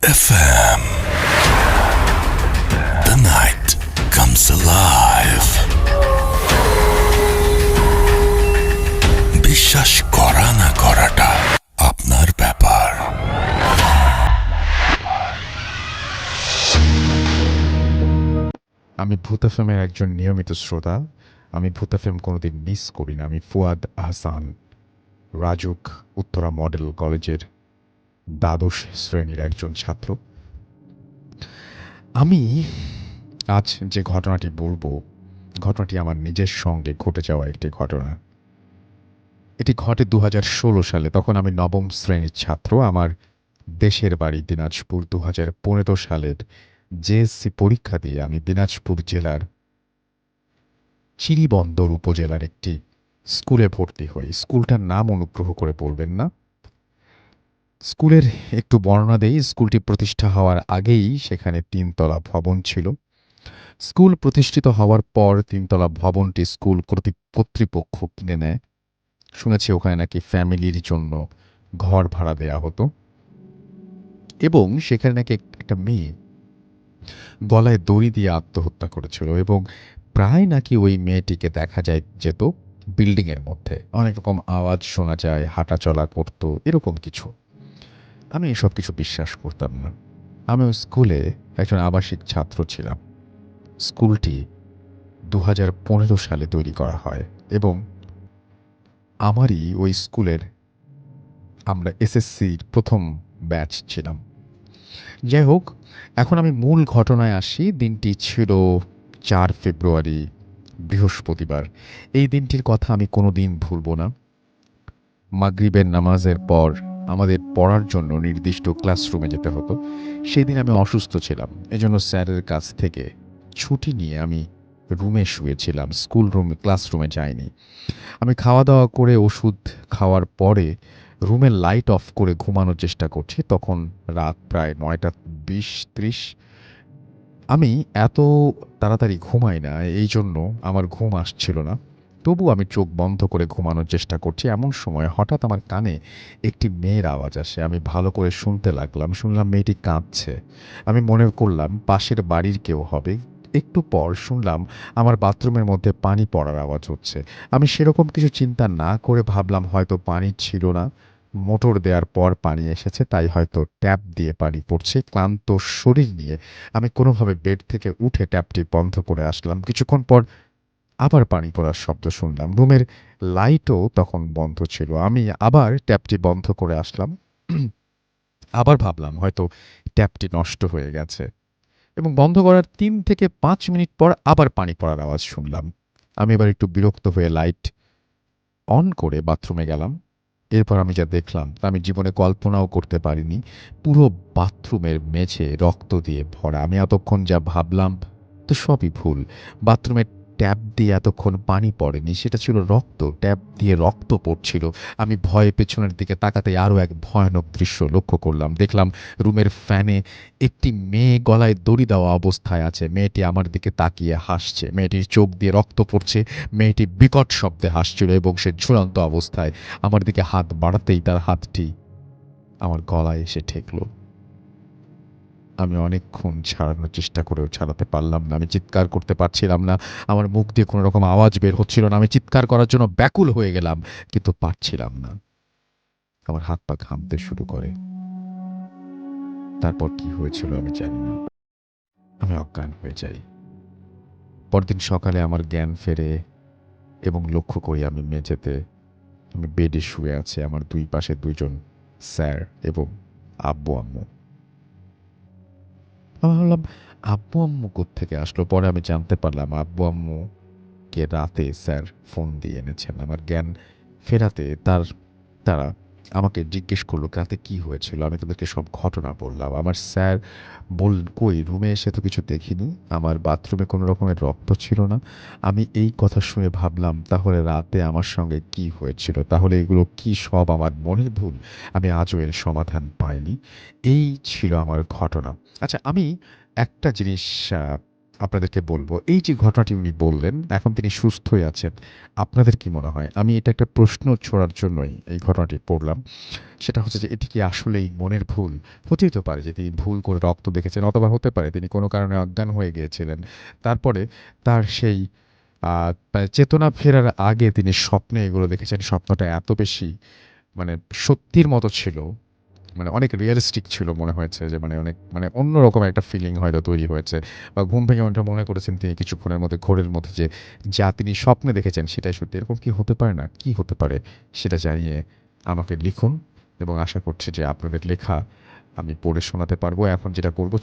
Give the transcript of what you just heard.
FM. The night comes alive. বিশ্বাস করা না করাটা আপনার ব্যাপার। আমি ভূত এফএমের একজন নিয়মিত শ্রোতা। আমি ভূত এফএম কোনোদিন মিস করি না। আমি ফুয়াদ আহসান, রাজুক উত্তরা মডেল কলেজের দ্বাদশ শ্রেণীর একজন ছাত্র। আমি আজ যে ঘটনাটি বলবো, ঘটনাটি আমার নিজের সঙ্গে ঘটে যাওয়া একটি ঘটনা। এটি ঘটে ২০১৬ সালে। তখন আমি নবম শ্রেণীর ছাত্র। আমার দেশের বাড়ি দিনাজপুর। ২০১৫ সালের জেএসসি পরীক্ষা দিয়ে আমি দিনাজপুর জেলার চিরিবন্দর উপজেলার একটি স্কুলে ভর্তি হই। স্কুলটার নাম অনুগ্রহ করে বলবেন না। স্কুলের একটু বর্ণনা দেই। স্কুলটি প্রতিষ্ঠা হওয়ার আগেই সেখানে ৩ তলা ভবন ছিল। স্কুল প্রতিষ্ঠিত হওয়ার পর ৩ তলা ভবনটি স্কুল কর্তৃপক্ষ কিনে নেয়। শুনেছি ওখানে নাকি ফ্যামিলির জন্য ঘর ভাড়া দেয়া হতো এবং সেখানে নাকি একটা মেয়ে গলায় দড়ি দিয়ে আত্মহত্যা করেছিল এবং প্রায় নাকি ওই মেয়েটিকে দেখা যেত বিল্ডিংয়ের মধ্যে। অনেক রকম আওয়াজ শোনা যায়, হাঁটাচলা করত, এরকম কিছু। আমি এসব কিছু বিশ্বাস করতাম না। আমি ওই স্কুলে একজন আবাসিক ছাত্র ছিলাম। স্কুলটি ২০১৫ সালে তৈরি করা হয় এবং আমারই ওই স্কুলের আমরা এসএসসির প্রথম ব্যাচ ছিলাম। যাই হোক, এখন আমি মূল ঘটনায় আসি। দিনটি ছিল ৪ ফেব্রুয়ারি, বৃহস্পতিবার। এই দিনটির কথা আমি কোনোদিন ভুলব না। মাগরিবের নামাজের পর আমাদের পড়ার জন্য নির্দিষ্ট ক্লাসরুমে যেতে হতো। সেদিন আমি অসুস্থ ছিলাম। এজন্য স্যারের কাছ থেকে ছুটি নিয়ে আমি রুমে শুয়েছিলাম। ক্লাসরুমে যাইনি। আমি খাওয়া-দাওয়া করে ওষুধ খাওয়ার পরে রুমের লাইট অফ করে ঘুমানোর চেষ্টা করছি। তখন রাত প্রায় ৯:২০-৩০। আমি এত তাড়াতাড়ি ঘুমাই না, এইজন্য আমার ঘুম আসছিল না। তবু আমি চোখ বন্ধ করে ঘুমানোর চেষ্টা করছি। এমন সময় হঠাৎ আমার কানে একটি মেয়ের আওয়াজ আসে। আমি ভালো করে শুনতে লাগলাম। শুনলাম মেয়েটি কাঁদছে। আমি মনে করলাম পাশের বাড়ির কেউ হবে। একটু পর শুনলাম আমার বাথরুমের মধ্যে পানি পড়ার আওয়াজ হচ্ছে। আমি সেরকম কিছু চিন্তা না করে ভাবলাম হয়তো পানি ছিল না। মোটর দেওয়ার পর পানি এসেছে, তাই হয়তো ট্যাপ দিয়ে পানি পড়ছে। ক্লান্ত শরীর নিয়ে আমি কোনোভাবে বেড থেকে উঠে ট্যাপটি বন্ধ করে আসলাম। কিছুক্ষণ পর আবার পানি পড়ার শব্দ শুনলাম। রুমের লাইটও তখন বন্ধ ছিল। আমি আবার ট্যাপটি বন্ধ করে আসলাম। আবার ভাবলাম হয়তো ট্যাপটি নষ্ট হয়ে গেছে এবং বন্ধ করার ৩ থেকে ৫ মিনিট পর আবার পানি পড়ার আওয়াজ শুনলাম। আমি এবার একটু বিরক্ত হয়ে লাইট অন করে বাথরুমে গেলাম। এরপর আমি যা দেখলাম তা আমি জীবনে কল্পনাও করতে পারিনি। পুরো বাথরুমের মেঝে রক্ত দিয়ে ভরা। আমি এতক্ষণ যা ভাবলাম তো সবই ভুল। বাথরুমের ট্যাপ দিয়ে এতক্ষণ পানি পড়েনি, সেটা ছিল রক্ত। ট্যাপ দিয়ে রক্ত পড়ছিল। আমি ভয়ে পেছনের দিকে তাকাতেই আরও এক ভয়ানক দৃশ্য লক্ষ্য করলাম। দেখলাম রুমের ফ্যানে একটি মেয়ে গলায় দড়ি দেওয়া অবস্থায় আছে। মেয়েটি আমার দিকে তাকিয়ে হাসছে। মেয়েটির চোখ দিয়ে রক্ত পড়ছে। মেয়েটি বিকট শব্দে হাসছিল এবং সে ঝুলন্ত অবস্থায় আমার দিকে হাত বাড়াতেই তার হাতটি আমার গলায় এসে ঠেকল। আমি অনেকক্ষণ ছাড়ানোর চেষ্টা করেও ছাড়াতে পারলাম না। আমি চিৎকার করতে পারছিলাম না। আমার মুখ দিয়ে কোনো রকম আওয়াজ বের হচ্ছিল না। আমি চিৎকার করার জন্য ব্যাকুল হয়ে গেলাম, কিন্তু পারছিলাম না। আমার হাত পা ঘামতে শুরু করে। তারপর কি হয়েছিল আমি জানি না। আমি অজ্ঞান হয়ে যাই। পরদিন সকালে আমার জ্ঞান ফেরে এবং লক্ষ্য করি আমি বেডে শুয়ে আছি। আমার দুই পাশে ২ জন স্যার এবং আব্বু-আম্মু। আমি ভাবলাম আব্বু-আম্মু কোত্থেকে আসলো? পরে আমি জানতে পারলাম আব্বু-আম্মুকে রাতে স্যার ফোন দিয়ে এনেছেন। আমার জ্ঞান ফেরাতে তারা আমাকে জিজ্ঞেস করলো রাতে কি হয়েছিল। আমি তাদেরকে সব ঘটনা বললাম। আমার স্যার কই রুমে এসে তো কিছু দেখিনি। আমার বাথরুমে কোনো রকমের রক্ত ছিল না। আমি এই কথা শুনে ভাবলাম তাহলে রাতে আমার সঙ্গে কি হয়েছিল? তাহলে এগুলো কি সব আমার মনের ভুল? আমি আজও এর সমাধান পাইনি। এই ছিল আমার ঘটনা। আচ্ছা, আমি একটা জিনিস আ আপনাদেরকে বলব, এই যে ঘটনাটি উনি বললেন, এখন তিনি সুস্থই আছেন। আপনাদের কি মনে হয়? আমি এটা একটা প্রশ্ন ছোড়ার জন্যই এই ঘটনাটি পড়লাম। সেটা হচ্ছে যে এটি কি আসলেই মনের ভুল? হতেই তো পারে যে তিনি ভুল করে রক্ত দেখেছেন, অথবা হতে পারে তিনি কোনো কারণে অজ্ঞান হয়ে গিয়েছিলেন। তারপরে তার সেই চেতনা ফেরার আগে তিনি স্বপ্নে এগুলো দেখেছেন। স্বপ্নটা এত বেশি মানে সত্যির মতো ছিল, মানে অনেক রিয়ালিস্টিক ছিল, মনে হয়েছে যে মানে অনেক মানে অন্যরকম একটা ফিলিং হয়তো তৈরি হয়েছে, বা ঘুম ভেঙে ওঠে মনে করেছেন তিনি কিছুক্ষণের মধ্যে ঘোরের মধ্যে যে যা তিনি স্বপ্নে দেখেছেন সেটাই সত্যি। এরকম কি হতে পারে? না কি হতে পারে সেটা জানিয়ে আমাকে লিখুন, এবং আশা করছি যে আপনাদের লেখা আমি পড়ে শোনাতে পারবো। এখন যেটা করব,